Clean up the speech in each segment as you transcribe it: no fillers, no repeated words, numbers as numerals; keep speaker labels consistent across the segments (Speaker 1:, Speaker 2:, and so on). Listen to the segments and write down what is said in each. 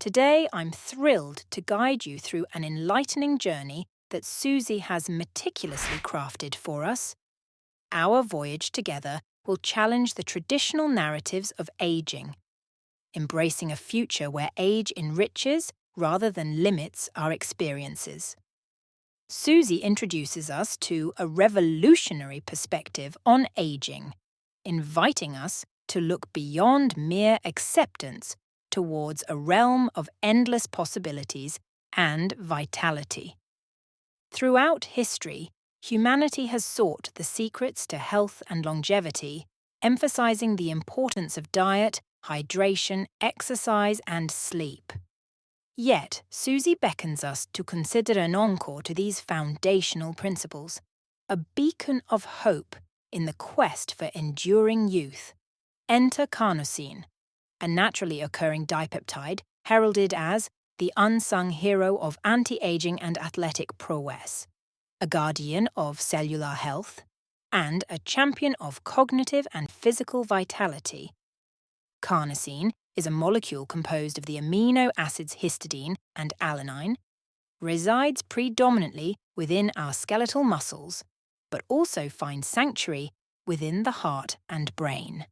Speaker 1: Today, I'm thrilled to guide you through an enlightening journey that Suzy has meticulously crafted for us. Our voyage together will challenge the traditional narratives of aging, embracing a future where age enriches rather than limits our experiences. Suzy introduces us to a revolutionary perspective on aging, inviting us to look beyond mere acceptance towards a realm of endless possibilities and vitality. Throughout history, humanity has sought the secrets to health and longevity, emphasizing the importance of diet, hydration, exercise, and sleep. Yet, Suzy beckons us to consider an encore to these foundational principles, a beacon of hope in the quest for enduring youth. Enter Carnosine, a naturally occurring dipeptide heralded as the unsung hero of anti-aging and athletic prowess, a guardian of cellular health, and a champion of cognitive and physical vitality. Carnosine is a molecule composed of the amino acids histidine and alanine, resides predominantly within our skeletal muscles, but also finds sanctuary within the heart and brain.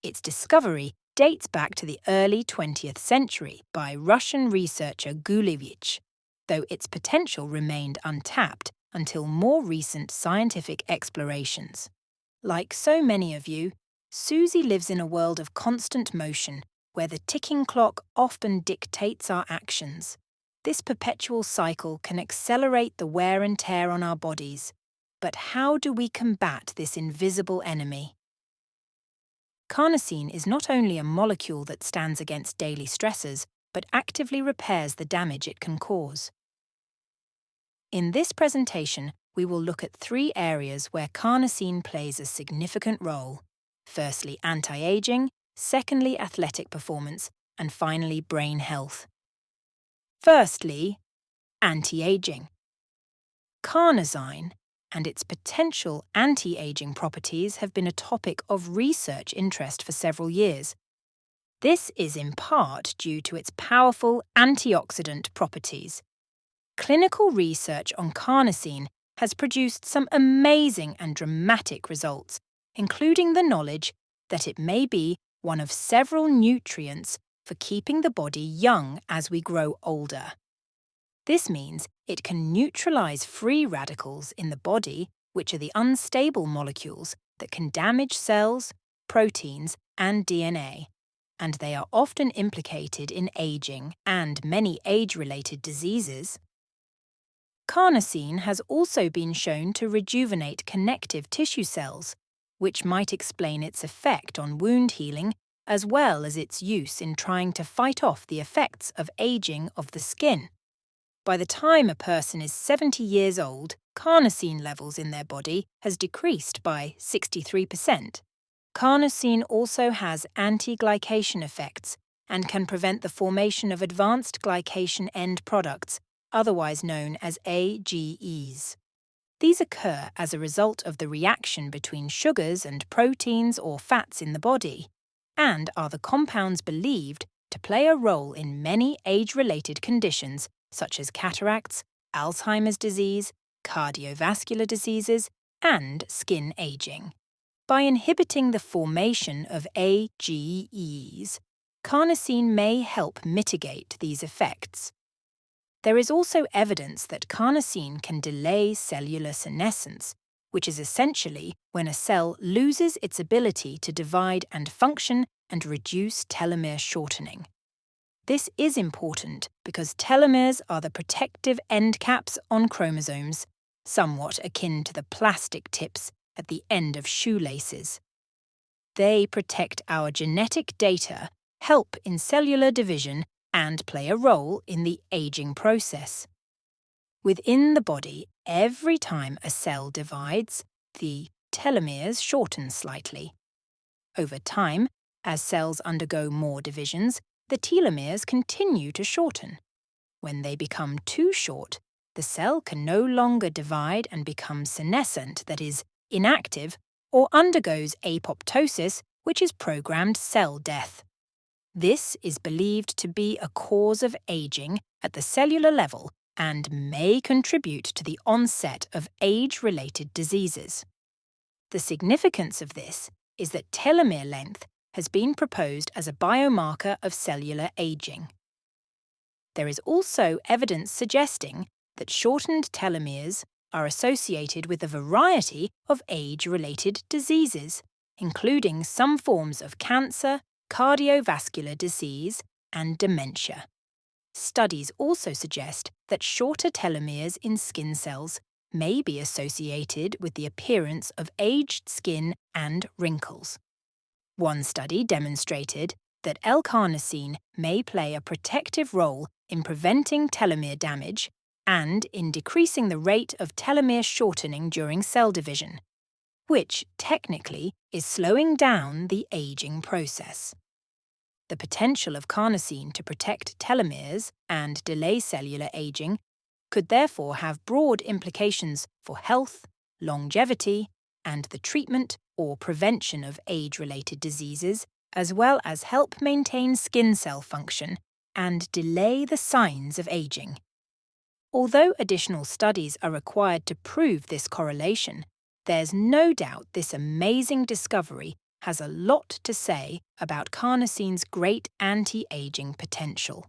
Speaker 1: Its discovery dates back to the early 20th century by Russian researcher Gulevich, though its potential remained untapped until more recent scientific explorations. Like so many of you, Suzy lives in a world of constant motion, where the ticking clock often dictates our actions. This perpetual cycle can accelerate the wear and tear on our bodies. But how do we combat this invisible enemy? Carnosine is not only a molecule that stands against daily stressors, but actively repairs the damage it can cause. In this presentation, we will look at 3 areas where carnosine plays a significant role. Firstly, anti-aging, secondly, athletic performance, and finally, brain health. Firstly, anti-aging. Carnosine and its potential anti-aging properties have been a topic of research interest for several years. This is in part due to its powerful antioxidant properties. Clinical research on carnosine has produced some amazing and dramatic results, including the knowledge that it may be one of several nutrients for keeping the body young as we grow older. This means it can neutralize free radicals in the body, which are the unstable molecules that can damage cells, proteins, and DNA, and they are often implicated in aging and many age-related diseases. Carnosine has also been shown to rejuvenate connective tissue cells, which might explain its effect on wound healing as well as its use in trying to fight off the effects of aging of the skin. By the time a person is 70 years old, carnosine levels in their body has decreased by 63%. Carnosine also has anti-glycation effects and can prevent the formation of advanced glycation end products, otherwise known as AGEs. These occur as a result of the reaction between sugars and proteins or fats in the body, and are the compounds believed to play a role in many age-related conditions such as cataracts, Alzheimer's disease, cardiovascular diseases, and skin aging. By inhibiting the formation of AGEs, carnosine may help mitigate these effects. There is also evidence that carnosine can delay cellular senescence, which is essentially when a cell loses its ability to divide and function and reduce telomere shortening. This is important because telomeres are the protective end caps on chromosomes, somewhat akin to the plastic tips at the end of shoelaces. They protect our genetic data, help in cellular division, and play a role in the aging process. Within the body, every time a cell divides, the telomeres shorten slightly. Over time, as cells undergo more divisions, the telomeres continue to shorten. When they become too short, the cell can no longer divide and become senescent, that is, inactive, or undergoes apoptosis, which is programmed cell death. This is believed to be a cause of aging at the cellular level and may contribute to the onset of age-related diseases. The significance of this is that telomere length has been proposed as a biomarker of cellular aging. There is also evidence suggesting that shortened telomeres are associated with a variety of age-related diseases, including some forms of cancer, cardiovascular disease, and dementia. Studies also suggest that shorter telomeres in skin cells may be associated with the appearance of aged skin and wrinkles. One study demonstrated that L-carnosine may play a protective role in preventing telomere damage and in decreasing the rate of telomere shortening during cell division, which technically is slowing down the aging process. The potential of carnosine to protect telomeres and delay cellular aging could therefore have broad implications for health, longevity, and the treatment or prevention of age-related diseases, as well as help maintain skin cell function and delay the signs of aging. Although additional studies are required to prove this correlation, there's no doubt this amazing discovery has a lot to say about carnosine's great anti-aging potential.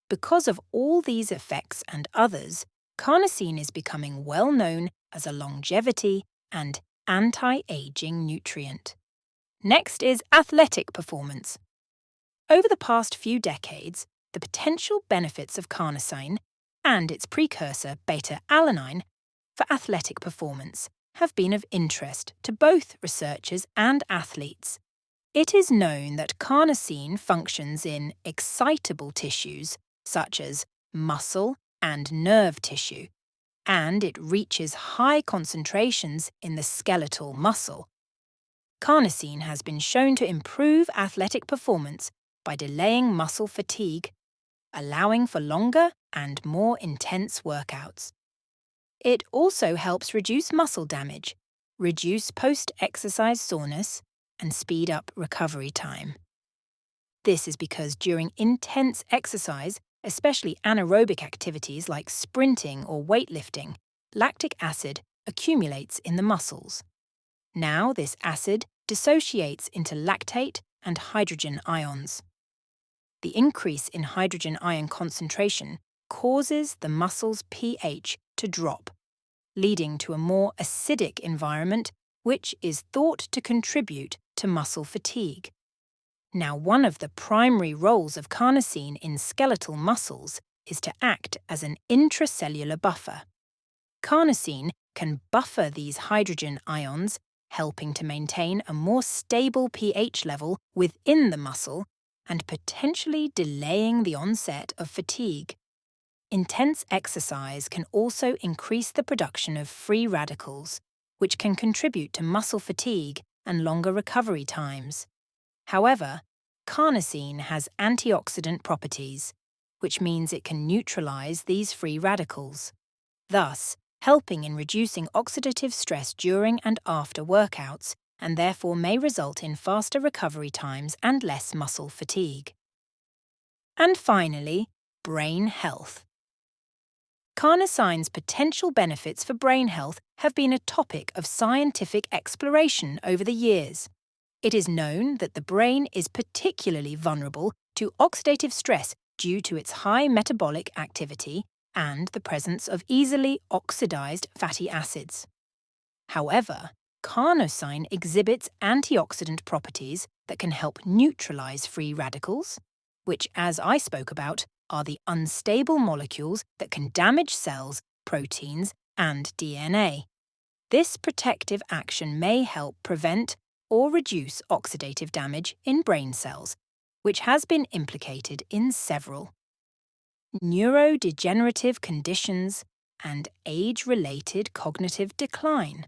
Speaker 1: Because of all these effects and others, carnosine is becoming well known as a longevity and anti-aging nutrient. Next is athletic performance. Over the past few decades, the potential benefits of carnosine and its precursor beta-alanine for athletic performance have been of interest to both researchers and athletes. It is known that carnosine functions in excitable tissues such as muscle and nerve tissue, and it reaches high concentrations in the skeletal muscle. Carnosine has been shown to improve athletic performance by delaying muscle fatigue, allowing for longer and more intense workouts. It also helps reduce muscle damage, reduce post-exercise soreness, and speed up recovery time. This is because during intense exercise, especially anaerobic activities like sprinting or weightlifting, lactic acid accumulates in the muscles. Now this acid dissociates into lactate and hydrogen ions. The increase in hydrogen ion concentration causes the muscle's pH to drop, leading to a more acidic environment, which is thought to contribute to muscle fatigue. Now, one of the primary roles of carnosine in skeletal muscles is to act as an intracellular buffer. Carnosine can buffer these hydrogen ions, helping to maintain a more stable pH level within the muscle and potentially delaying the onset of fatigue. Intense exercise can also increase the production of free radicals, which can contribute to muscle fatigue and longer recovery times. However, carnosine has antioxidant properties, which means it can neutralize these free radicals, thus helping in reducing oxidative stress during and after workouts, and therefore may result in faster recovery times and less muscle fatigue. And finally, brain health. Carnosine's potential benefits for brain health have been a topic of scientific exploration over the years. It is known that the brain is particularly vulnerable to oxidative stress due to its high metabolic activity and the presence of easily oxidized fatty acids. However, carnosine exhibits antioxidant properties that can help neutralize free radicals, which, as I spoke about, are the unstable molecules that can damage cells, proteins, and DNA. This protective action may help prevent or reduce oxidative damage in brain cells, which has been implicated in several neurodegenerative conditions and age-related cognitive decline.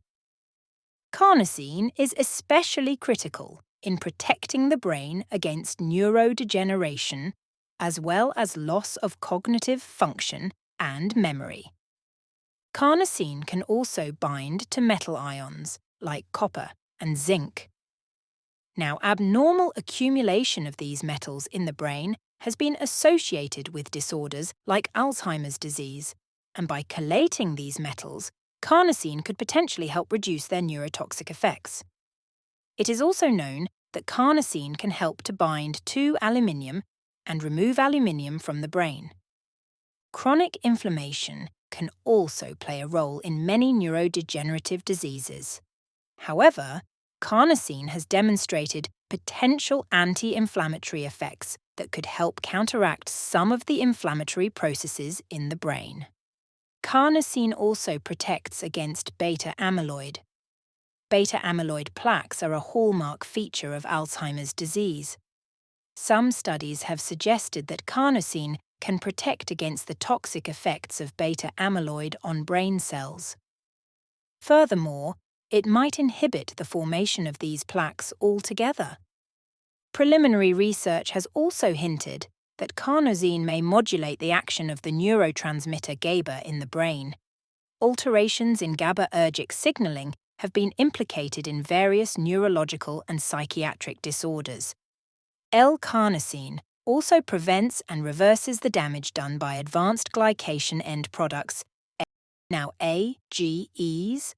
Speaker 1: Carnosine is especially critical in protecting the brain against neurodegeneration, as well as loss of cognitive function and memory. Carnosine can also bind to metal ions, like copper and zinc. Now, abnormal accumulation of these metals in the brain has been associated with disorders like Alzheimer's disease, and by chelating these metals, carnosine could potentially help reduce their neurotoxic effects. It is also known that carnosine can help to bind to aluminium and remove aluminium from the brain. Chronic inflammation can also play a role in many neurodegenerative diseases. However, carnosine has demonstrated potential anti-inflammatory effects that could help counteract some of the inflammatory processes in the brain. Carnosine also protects against beta-amyloid. Beta-amyloid plaques are a hallmark feature of Alzheimer's disease. Some studies have suggested that carnosine can protect against the toxic effects of beta-amyloid on brain cells. Furthermore, it might inhibit the formation of these plaques altogether. Preliminary research has also hinted that carnosine may modulate the action of the neurotransmitter GABA in the brain. Alterations in GABAergic signaling have been implicated in various neurological and psychiatric disorders. L-carnosine also prevents and reverses the damage done by advanced glycation end products. Now AGEs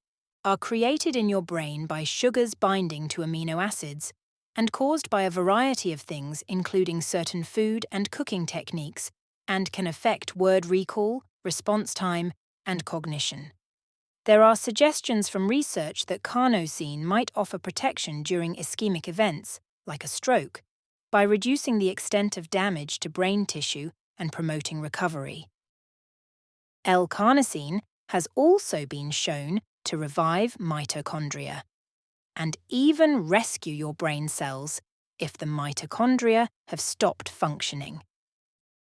Speaker 1: are created in your brain by sugars binding to amino acids and caused by a variety of things, including certain food and cooking techniques, and can affect word recall, response time, and cognition. There are suggestions from research that carnosine might offer protection during ischemic events, like a stroke, by reducing the extent of damage to brain tissue and promoting recovery. L-carnosine has also been shown to revive mitochondria and even rescue your brain cells if the mitochondria have stopped functioning.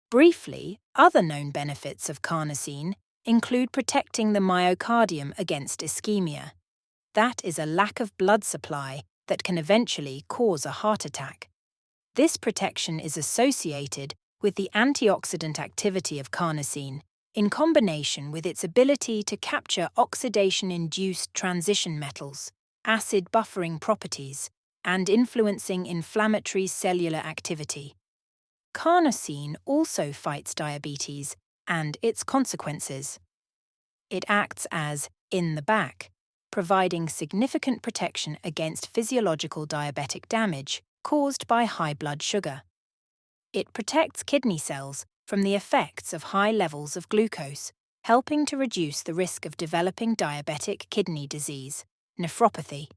Speaker 1: Briefly, other known benefits of carnosine include protecting the myocardium against ischemia. That is a lack of blood supply that can eventually cause a heart attack. This protection is associated with the antioxidant activity of carnosine, in combination with its ability to capture oxidation-induced transition metals, acid buffering properties, and influencing inflammatory cellular activity. Carnosine also fights diabetes and its consequences. It acts as in the back, providing significant protection against physiological diabetic damage caused by high blood sugar. It protects kidney cells from the effects of high levels of glucose, helping to reduce the risk of developing diabetic kidney disease, nephropathy.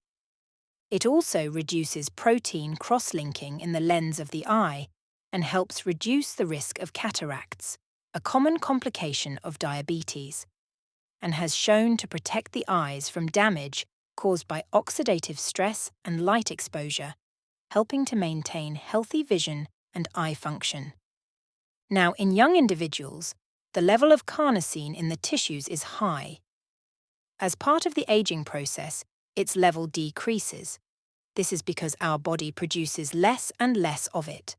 Speaker 1: It also reduces protein cross-linking in the lens of the eye and helps reduce the risk of cataracts, a common complication of diabetes, and has shown to protect the eyes from damage caused by oxidative stress and light exposure, helping to maintain healthy vision and eye function. Now, in young individuals, the level of carnosine in the tissues is high. As part of the aging process, its level decreases. This is because our body produces less and less of it.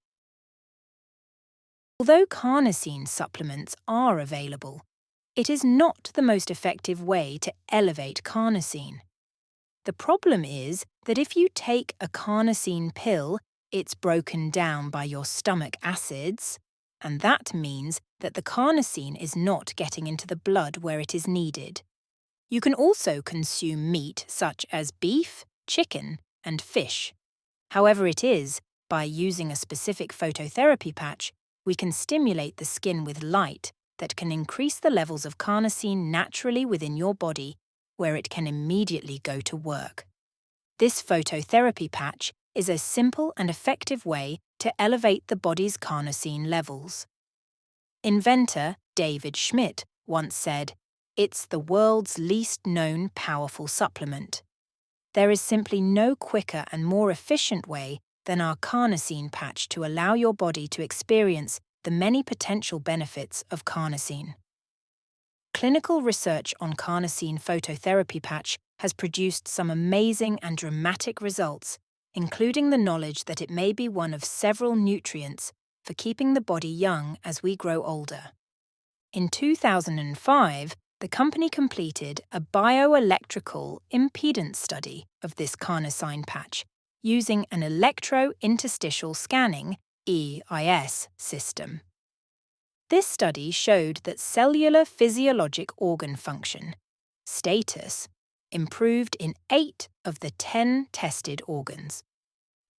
Speaker 1: Although carnosine supplements are available, it is not the most effective way to elevate carnosine. The problem is that if you take a carnosine pill, it's broken down by your stomach acids, and that means that the carnosine is not getting into the blood where it is needed. You can also consume meat such as beef, chicken, and fish. However it is, by using a specific phototherapy patch, we can stimulate the skin with light that can increase the levels of carnosine naturally within your body, where it can immediately go to work. This phototherapy patch is a simple and effective way to elevate the body's carnosine levels. Inventor David Schmidt once said, "It's the world's least known powerful supplement." There is simply no quicker and more efficient way than our carnosine patch to allow your body to experience the many potential benefits of carnosine. Clinical research on carnosine phototherapy patch has produced some amazing and dramatic results, including the knowledge that it may be one of several nutrients for keeping the body young as we grow older. In 2005, the company completed a bioelectrical impedance study of this carnosine patch using an electro-interstitial scanning (EIS) system. This study showed that cellular physiologic organ function, status, improved in 8 of the 10 tested organs.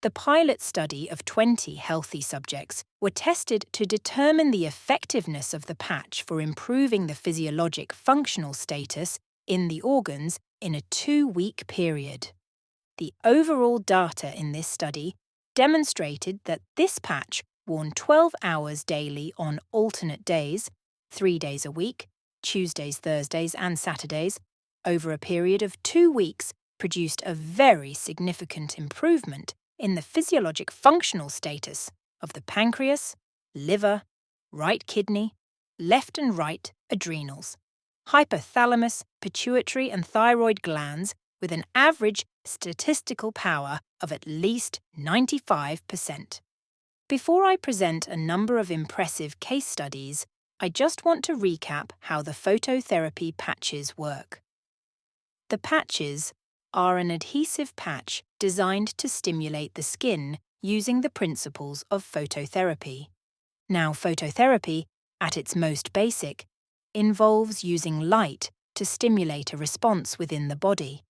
Speaker 1: The pilot study of 20 healthy subjects were tested to determine the effectiveness of the patch for improving the physiologic functional status in the organs in a 2-week period. The overall data in this study demonstrated that this patch, worn 12 hours daily on alternate days, 3 days a week, Tuesdays, Thursdays and Saturdays, over a period of 2 weeks, produced a very significant improvement in the physiologic functional status of the pancreas, liver, right kidney, left and right adrenals, hypothalamus, pituitary and thyroid glands with an average statistical power of at least 95%. Before I present a number of impressive case studies, I just want to recap how the phototherapy patches work. The patches are an adhesive patch designed to stimulate the skin using the principles of phototherapy. Now, phototherapy, at its most basic, involves using light to stimulate a response within the body.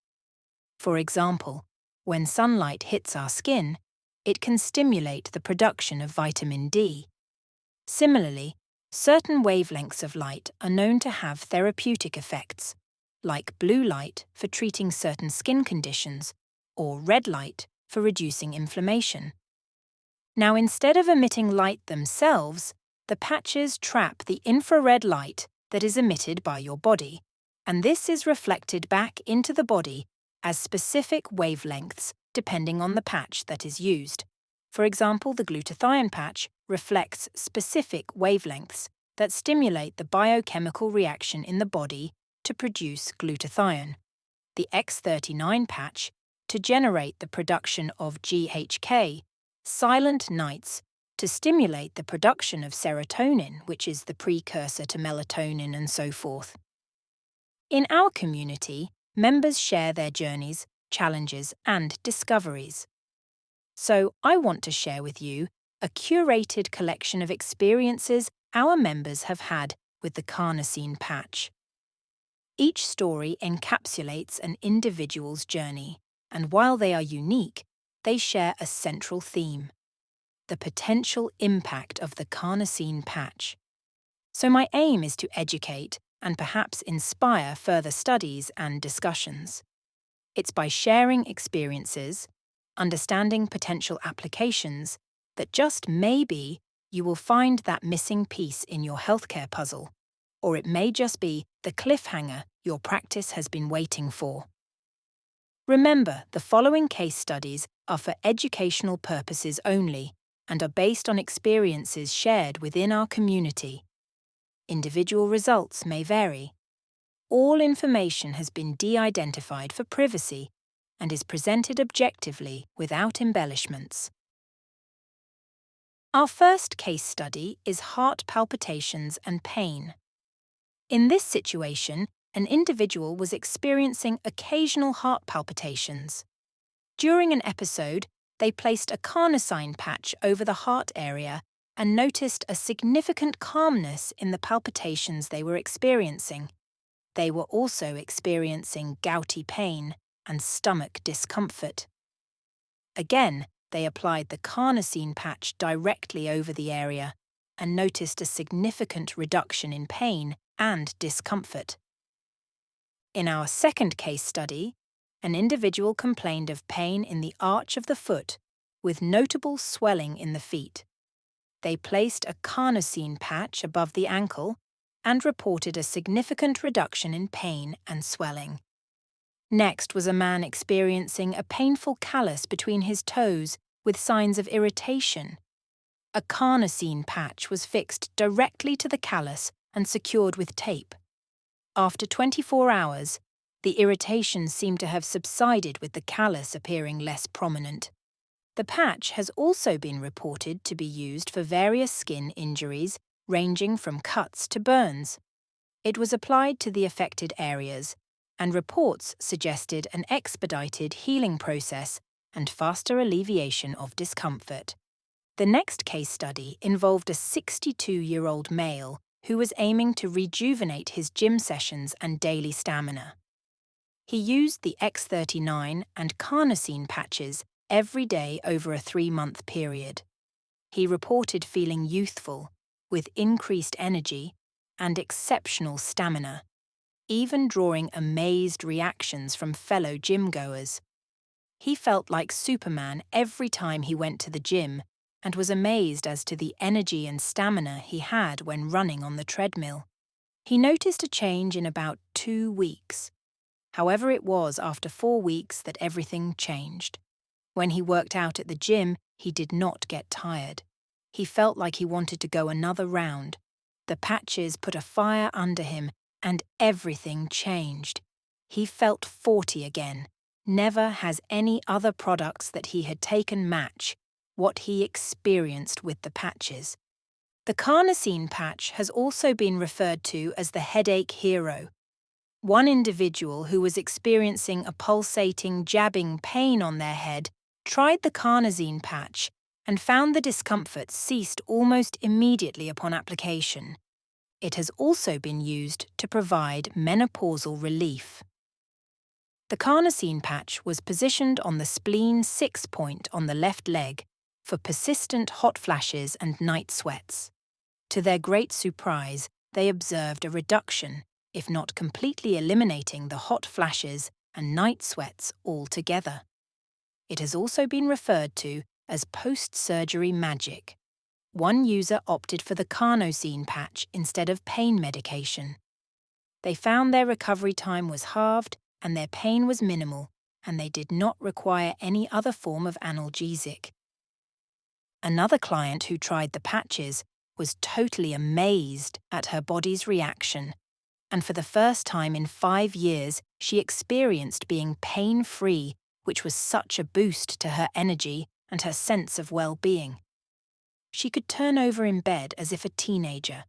Speaker 1: For example, when sunlight hits our skin, it can stimulate the production of vitamin D. Similarly, certain wavelengths of light are known to have therapeutic effects, like blue light for treating certain skin conditions, or red light for reducing inflammation. Now, instead of emitting light themselves, the patches trap the infrared light that is emitted by your body, and this is reflected back into the body as specific wavelengths depending on the patch that is used. For example, the glutathione patch reflects specific wavelengths that stimulate the biochemical reaction in the body to produce glutathione. The X39 patch to generate the production of GHK, silent nights to stimulate the production of serotonin, which is the precursor to melatonin and so forth. In our community, members share their journeys, challenges, and discoveries. So I want to share with you a curated collection of experiences our members have had with the Carnosine patch. Each story encapsulates an individual's journey, and while they are unique, they share a central theme: the potential impact of the Carnosine patch. So my aim is to educate and perhaps inspire further studies and discussions. It's by sharing experiences, understanding potential applications, that just maybe you will find that missing piece in your healthcare puzzle, or it may just be the cliffhanger your practice has been waiting for. Remember, the following case studies are for educational purposes only and are based on experiences shared within our community. Individual results may vary. All information has been de-identified for privacy and is presented objectively without embellishments. Our first case study is heart palpitations and pain. In this situation, an individual was experiencing occasional heart palpitations. During an episode, they placed a Carnosine patch over the heart area and noticed a significant calmness in the palpitations they were experiencing. They were also experiencing gouty pain and stomach discomfort. Again, they applied the Carnosine patch directly over the area and noticed a significant reduction in pain and discomfort. In our second case study, an individual complained of pain in the arch of the foot with notable swelling in the feet. They placed a Carnosine patch above the ankle and reported a significant reduction in pain and swelling. Next was a man experiencing a painful callus between his toes with signs of irritation. A Carnosine patch was fixed directly to the callus and secured with tape. After 24 hours, the irritation seemed to have subsided with the callus appearing less prominent. The patch has also been reported to be used for various skin injuries ranging from cuts to burns. It was applied to the affected areas, and reports suggested an expedited healing process and faster alleviation of discomfort. The next case study involved a 62-year-old male who was aiming to rejuvenate his gym sessions and daily stamina. He used the X39 and Carnosine patches every day over a 3-month period. He reported feeling youthful, with increased energy and exceptional stamina, even drawing amazed reactions from fellow gym-goers. He felt like Superman every time he went to the gym and was amazed as to the energy and stamina he had when running on the treadmill. He noticed a change in about 2 weeks. However, it was after 4 weeks that everything changed. When he worked out at the gym, he did not get tired. He felt like he wanted to go another round. The patches put a fire under him, and everything changed. He felt 40 again. Never has any other products that he had taken match what he experienced with the patches. The Carnosine patch has also been referred to as the headache hero. One individual who was experiencing a pulsating, jabbing pain on their head tried the Carnosine patch and found the discomfort ceased almost immediately upon application. It has also been used to provide menopausal relief. The Carnosine patch was positioned on the spleen 6 point on the left leg for persistent hot flashes and night sweats. To their great surprise, they observed a reduction, if not completely eliminating the hot flashes and night sweats altogether. It has also been referred to as post-surgery magic. One user opted for the Carnosine patch instead of pain medication. They found their recovery time was halved and their pain was minimal, and they did not require any other form of analgesic. Another client who tried the patches was totally amazed at her body's reaction, and for the first time in 5 years, she experienced being pain-free, which was such a boost to her energy and her sense of well-being. She could turn over in bed as if a teenager,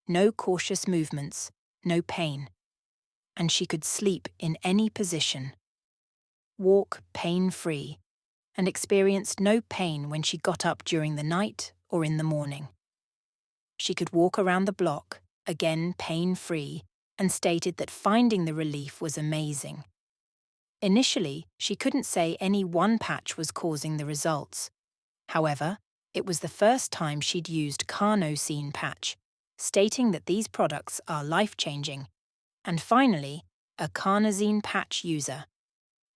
Speaker 1: no cautious movements, no pain. And she could sleep in any position, walk pain-free, and experienced no pain when she got up during the night or in the morning. She could walk around the block, again pain-free, and stated that finding the relief was amazing. Initially, she couldn't say any one patch was causing the results. However, it was the first time she'd used Carnosine patch, stating that these products are life-changing. And finally, a Carnosine patch user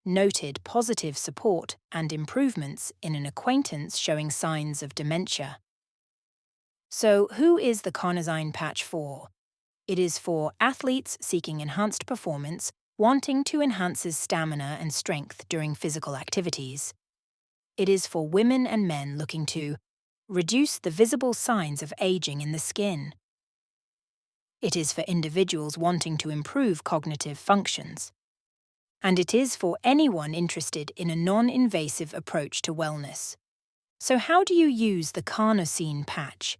Speaker 1: noted positive support and improvements in an acquaintance showing signs of dementia. So, who is the Carnosine patch for? It is for athletes seeking enhanced performance, wanting to enhance his stamina and strength during physical activities. It is for women and men looking to reduce the visible signs of aging in the skin. It is for individuals wanting to improve cognitive functions. And it is for anyone interested in a non-invasive approach to wellness. So how do you use the Carnosine patch?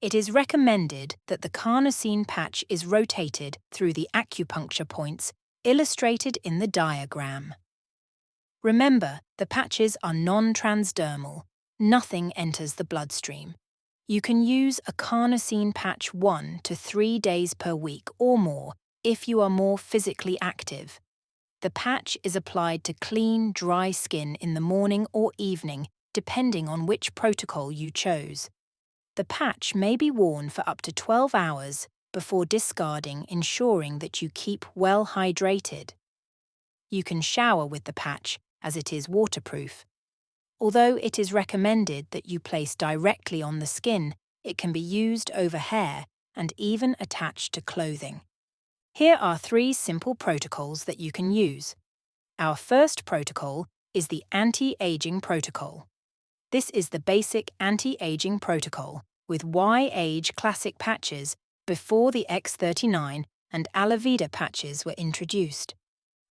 Speaker 1: It is recommended that the Carnosine patch is rotated through the acupuncture points illustrated in the diagram. Remember, the patches are non-transdermal. Nothing enters the bloodstream. You can use a Carnosine patch 1 to 3 days per week or more if you are more physically active. The patch is applied to clean, dry skin in the morning or evening, depending on which protocol you chose. The patch may be worn for up to 12 hours before discarding, ensuring that you keep well hydrated. You can shower with the patch, as it is waterproof. Although it is recommended that you place directly on the skin, it can be used over hair and even attached to clothing. Here are 3 simple protocols that you can use. Our first protocol is the anti-aging protocol. This is the basic anti-aging protocol with Y-age classic patches before the X39 and Alavida patches were introduced.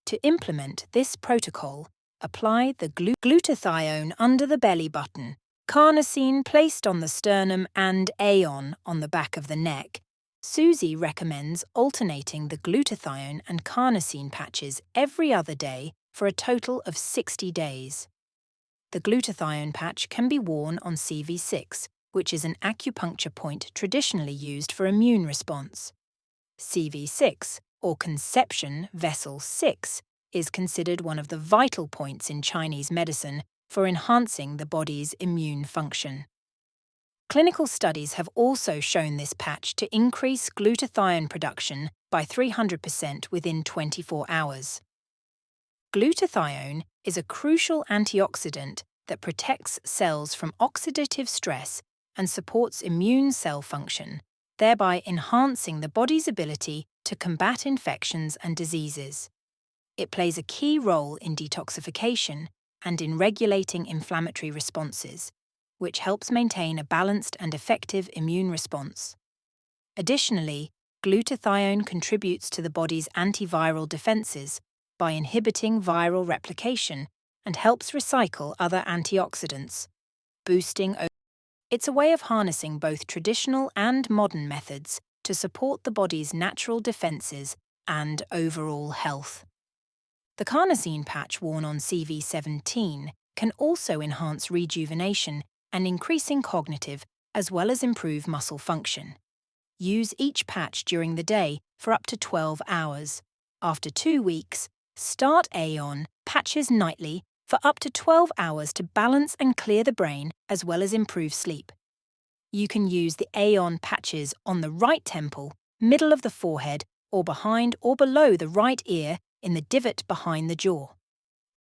Speaker 1: To implement this protocol, apply the glutathione under the belly button, Carnosine placed on the sternum and Aeon on the back of the neck. Suzy recommends alternating the glutathione and Carnosine patches every other day for a total of 60 days. The glutathione patch can be worn on CV6, which is an acupuncture point traditionally used for immune response. CV6, or conception vessel 6, is considered one of the vital points in Chinese medicine for enhancing the body's immune function. Clinical studies have also shown this patch to increase glutathione production by 300% within 24 hours. Glutathione is a crucial antioxidant that protects cells from oxidative stress and supports immune cell function, thereby enhancing the body's ability to combat infections and diseases. It plays a key role in detoxification and in regulating inflammatory responses, which helps maintain a balanced and effective immune response. Additionally, glutathione contributes to the body's antiviral defenses by inhibiting viral replication and helps recycle other antioxidants, boosting. It's a way of harnessing both traditional and modern methods to support the body's natural defenses and overall health. The Carnosine patch worn on CV17 can also enhance rejuvenation and increasing cognitive as well as improve muscle function. Use each patch during the day for up to 12 hours. After 2 weeks, start Aeon patches nightly for up to 12 hours to balance and clear the brain as well as improve sleep. You can use the Aeon patches on the right temple, middle of the forehead, or behind or below the right ear in the divot behind the jaw.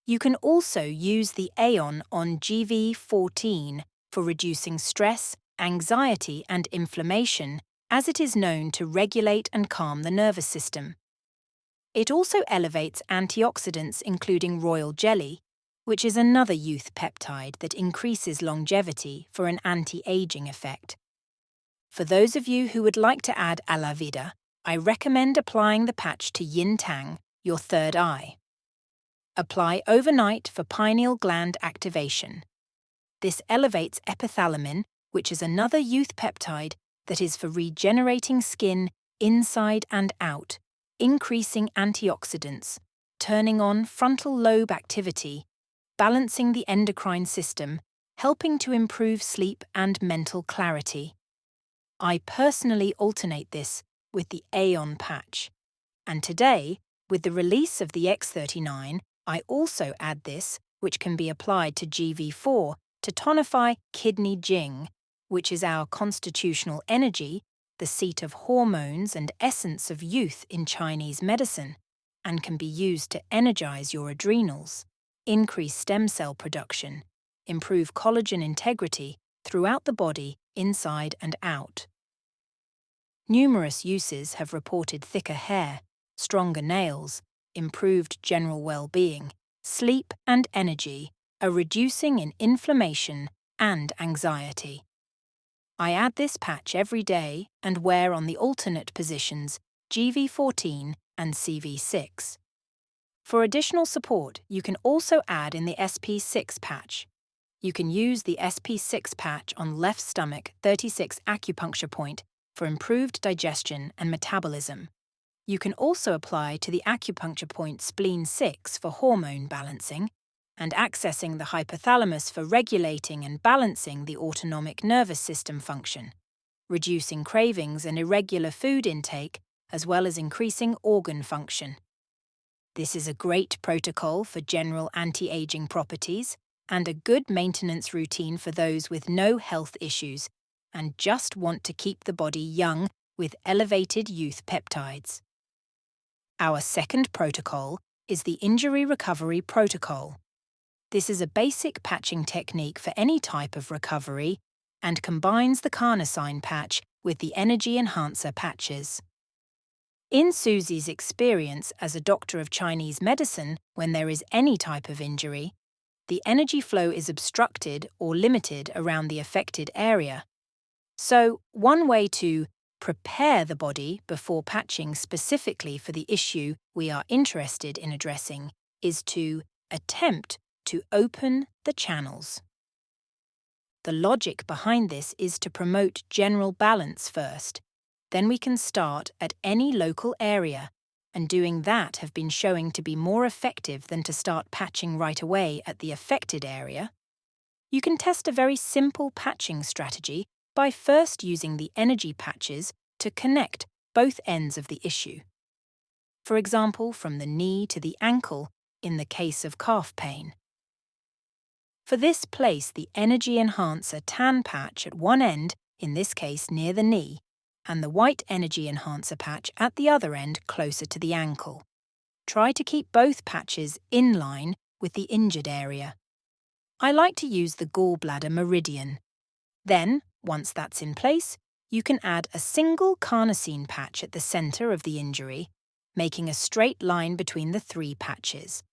Speaker 1: You can also use the Aeon on GV14 for reducing stress, anxiety, and inflammation, as it is known to regulate and calm the nervous system. It also elevates antioxidants including royal jelly, which is another youth peptide that increases longevity for an anti-aging effect. For those of you who would like to add a la vida, I recommend applying the patch to yin tang, your third eye. Apply overnight for pineal gland activation. This elevates epithalamin, which is another youth peptide that is for regenerating skin inside and out, increasing antioxidants, turning on frontal lobe activity, balancing the endocrine system, helping to improve sleep and mental clarity. I personally alternate this with the Aeon patch. And today, with the release of the X39, I also add this, which can be applied to GV4, to tonify kidney jing, which is our constitutional energy, the seat of hormones and essence of youth in Chinese medicine, and can be used to energize your adrenals, increase stem cell production, improve collagen integrity throughout the body, inside and out. Numerous uses have reported thicker hair, stronger nails, improved general well-being, sleep and energy, a reducing in inflammation and anxiety. I add this patch every day and wear on the alternate positions GV14 and CV6. For additional support, you can also add in the SP6 patch. You can use the SP6 patch on left stomach 36 acupuncture point for improved digestion and metabolism. You can also apply to the acupuncture point spleen 6 for hormone balancing, and accessing the hypothalamus for regulating and balancing the autonomic nervous system function, reducing cravings and irregular food intake, as well as increasing organ function. This is a great protocol for general anti-aging properties and a good maintenance routine for those with no health issues and just want to keep the body young with elevated youth peptides. Our second protocol is the Injury Recovery Protocol. This is a basic patching technique for any type of recovery and combines the Carnosine patch with the Energy Enhancer patches. In Suzy's experience as a doctor of Chinese medicine, when there is any type of injury, the energy flow is obstructed or limited around the affected area. So, one way to prepare the body before patching specifically for the issue we are interested in addressing is to attempt to open the channels. The logic behind this is to promote general balance first. Then we can start at any local area, and doing that have been showing to be more effective than to start patching right away at the affected area. You can test a very simple patching strategy by first using the energy patches to connect both ends of the issue. For example, from the knee to the ankle in the case of calf pain. For this, place the energy enhancer tan patch at one end, in this case near the knee, and the white energy enhancer patch at the other end closer to the ankle. Try to keep both patches in line with the injured area. I like to use the gallbladder meridian. Then, once that's in place, you can add a single carnosine patch at the center of the injury, making a straight line between the three patches.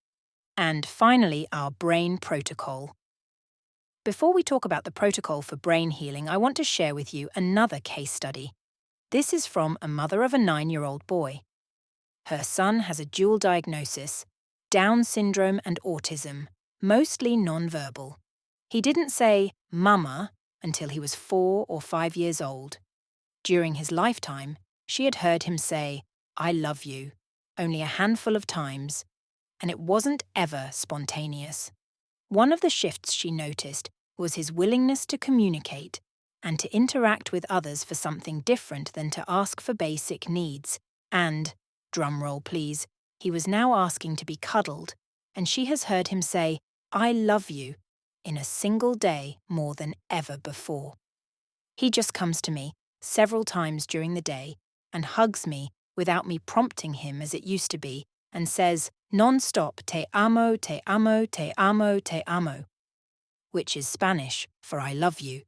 Speaker 1: And finally, our brain protocol. Before we talk about the protocol for brain healing, I want to share with you another case study. This is from a mother of a 9-year-old boy. Her son has a dual diagnosis, Down syndrome and autism, mostly non-verbal. He didn't say "mama" until he was 4 or 5 years old. During his lifetime, she had heard him say, "I love you," only a handful of times, and it wasn't ever spontaneous. One of the shifts she noticed was his willingness to communicate and to interact with others for something different than to ask for basic needs. And, drumroll please, he was now asking to be cuddled, and she has heard him say, "I love you," in a single day more than ever before. He just comes to me several times during the day and hugs me without me prompting him as it used to be, and says non-stop "te amo, te amo, te amo, te amo," which is Spanish for "I love you."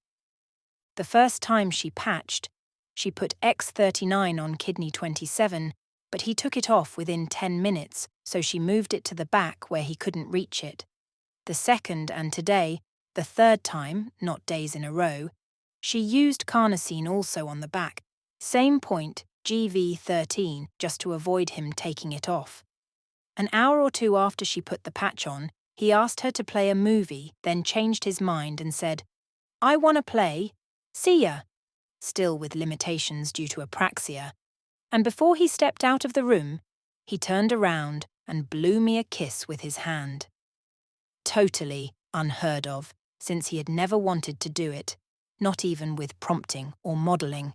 Speaker 1: The first time she patched, she put X39 on kidney 27, but he took it off within 10 minutes, so she moved it to the back where he couldn't reach it. The second, and today, the third time, not days in a row, she used carnosine also on the back, same point, GV13, just to avoid him taking it off. An hour or two after she put the patch on, he asked her to play a movie, then changed his mind and said, "I want to play. See ya," still with limitations due to apraxia. And before he stepped out of the room, he turned around and blew me a kiss with his hand. Totally unheard of, since he had never wanted to do it, not even with prompting or modelling.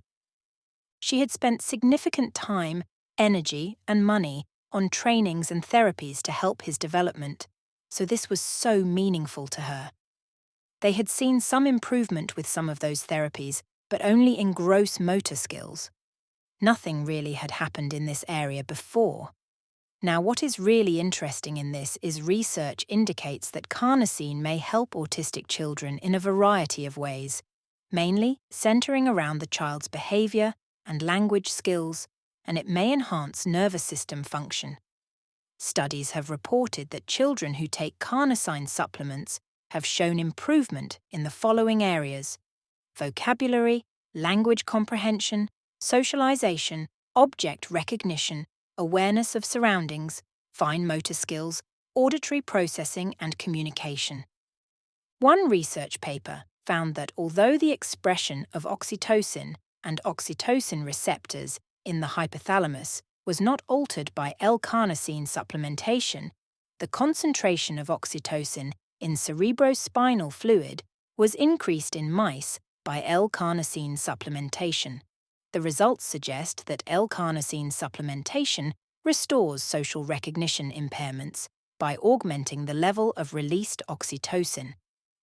Speaker 1: She had spent significant time, energy, and money on trainings and therapies to help his development, so this was so meaningful to her. They had seen some improvement with some of those therapies, but only in gross motor skills. Nothing really had happened in this area before. Now, what is really interesting in this is research indicates that carnosine may help autistic children in a variety of ways, mainly centering around the child's behavior and language skills, and it may enhance nervous system function. Studies have reported that children who take carnosine supplements have shown improvement in the following areas: vocabulary, language comprehension, socialization, object recognition, awareness of surroundings, fine motor skills, auditory processing, and communication. One research paper found that although the expression of oxytocin and oxytocin receptors in the hypothalamus was not altered by L-carnosine supplementation, the concentration of oxytocin in cerebrospinal fluid was increased in mice by L-carnosine supplementation. The results suggest that L-carnosine supplementation restores social recognition impairments by augmenting the level of released oxytocin.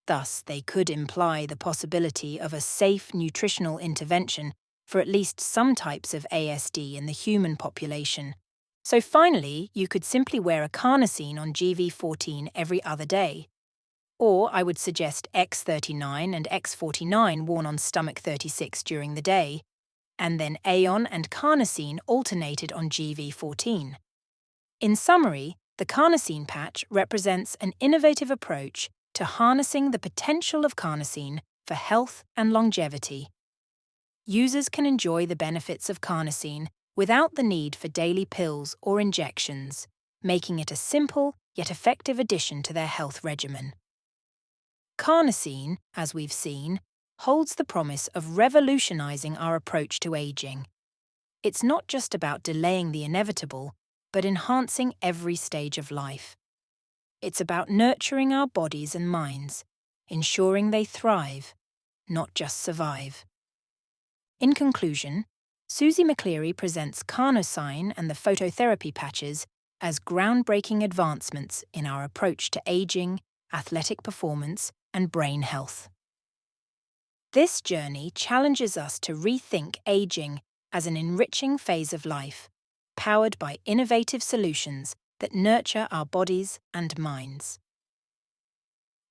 Speaker 1: Thus, they could imply the possibility of a safe nutritional intervention for at least some types of ASD in the human population. So finally, you could simply wear a carnosine on GV14 every other day. Or I would suggest X39 and X49 worn on stomach 36 during the day, and then Aeon and carnosine alternated on GV14. In summary, the carnosine patch represents an innovative approach to harnessing the potential of carnosine for health and longevity. Users can enjoy the benefits of carnosine without the need for daily pills or injections, making it a simple yet effective addition to their health regimen. Carnosine, as we've seen, holds the promise of revolutionizing our approach to aging. It's not just about delaying the inevitable, but enhancing every stage of life. It's about nurturing our bodies and minds, ensuring they thrive, not just survive. In conclusion, Suzy McCleary presents Carnosine and the phototherapy patches as groundbreaking advancements in our approach to aging, athletic performance, and brain health. This journey challenges us to rethink aging as an enriching phase of life, powered by innovative solutions that nurture our bodies and minds.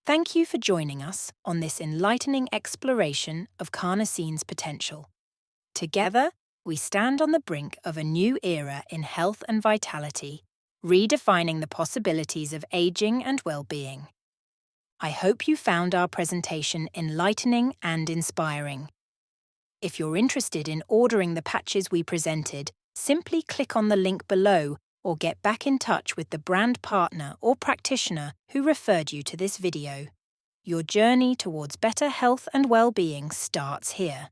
Speaker 1: Thank you for joining us on this enlightening exploration of Carnosine's potential. Together, we stand on the brink of a new era in health and vitality, redefining the possibilities of aging and well-being. I hope you found our presentation enlightening and inspiring. If you're interested in ordering the patches we presented, simply click on the link below or get back in touch with the brand partner or practitioner who referred you to this video. Your journey towards better health and well-being starts here.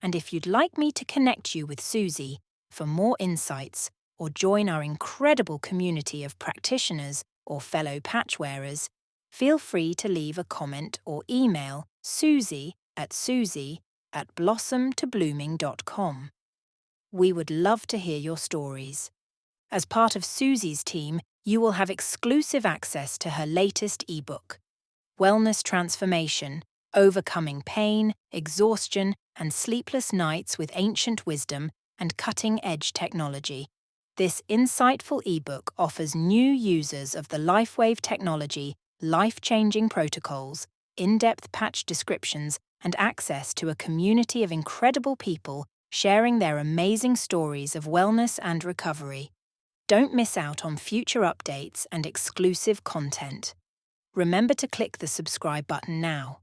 Speaker 1: And if you'd like me to connect you with Suzy for more insights or join our incredible community of practitioners or fellow patch wearers, feel free to leave a comment or email suzy@blossomtoblooming.com. We would love to hear your stories. As part of Suzy's team, you will have exclusive access to her latest ebook, Wellness Transformation: Overcoming Pain, Exhaustion, and Sleepless Nights with Ancient Wisdom and Cutting-Edge Technology. This insightful ebook offers new users of the LifeWave technology life-changing protocols, in-depth patch descriptions, and access to a community of incredible people sharing their amazing stories of wellness and recovery. Don't miss out on future updates and exclusive content. Remember to click the subscribe button now.